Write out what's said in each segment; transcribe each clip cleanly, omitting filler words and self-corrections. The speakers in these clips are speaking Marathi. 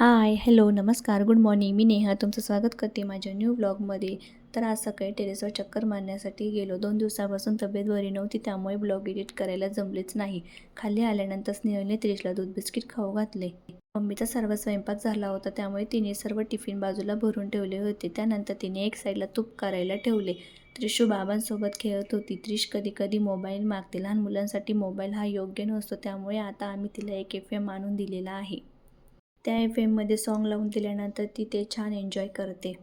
हाय, हॅलो, नमस्कार, गुड मॉर्निंग. मी नेहा तुमचं स्वागत करते माझ्या न्यू ब्लॉगमध्ये. तर आज सकाळी टेरेसवर चक्कर मारण्यासाठी गेलो. 2 दिवसापासून तब्येत बरी नव्हती, त्यामुळे ब्लॉग एडिट करायला जमलेच नाही. खाली आल्यानंतर स्नेहलने त्रिशला दूध बिस्किट खाऊ घातले. मम्मीचा सर्व स्वयंपाक झाला होता, त्यामुळे तिने सर्व टिफिन बाजूला भरून ठेवले होते. त्यानंतर तिने एक साईडला तूप करायला ठेवले. त्रिशू बाबांसोबत खेळत होती. त्रिश कधी कधी मोबाईल मागते. लहान मुलांसाठी मोबाईल हा योग्य नसतो, त्यामुळे आता आम्ही तिला एक FM आणून दिलेला आहे. त्या FM मध्ये सॉन्ग लावून दिल्यानंतर ती ते छान एन्जॉय करते.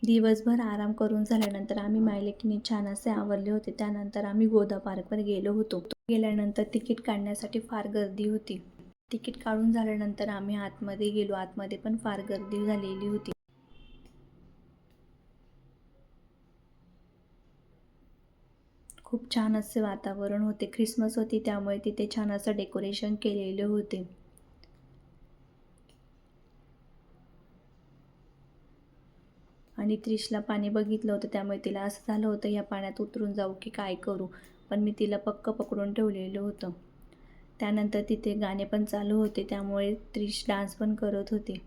दिवसभर आराम करून झाल्यानंतर आम्ही मायलेकीने छान असे आवरले होते. त्यानंतर आम्ही गोदा पार्कवर गेलो होतो. गेल्यानंतर तिकीट काढण्यासाठी फार गर्दी होती. तिकीट काढून झाल्यानंतर आम्ही आतमध्ये गेलो. आतमध्ये पण फार गर्दी झालेली होती. खूप छान असे वातावरण होते. ख्रिसमस होती, त्यामुळे तिथे छान असं डेकोरेशन केलेले होते. आणि त्रिशला पाणी बघितलं होतं, त्यामुळे तिला असं झालं होतं या पाण्यात उतरून जाऊ की काय करू, पण मी तिला पक्क पकडून ठेवलेलं होतं. त्यानंतर तिथे गाणे पण चालू होते, त्यामुळे त्रिश डान्स पण करत होती.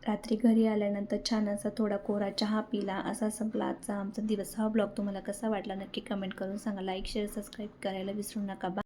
रात्री घरी आल्यानंतर छान असा थोडा कोरा चहा पिला. असा संपला आजचा आमचा दिवस. हा ब्लॉग तुम्हाला कसा वाटला नक्की कमेंट करून सांगा. लाईक, शेअर, सबस्क्राईब करायला विसरू नका.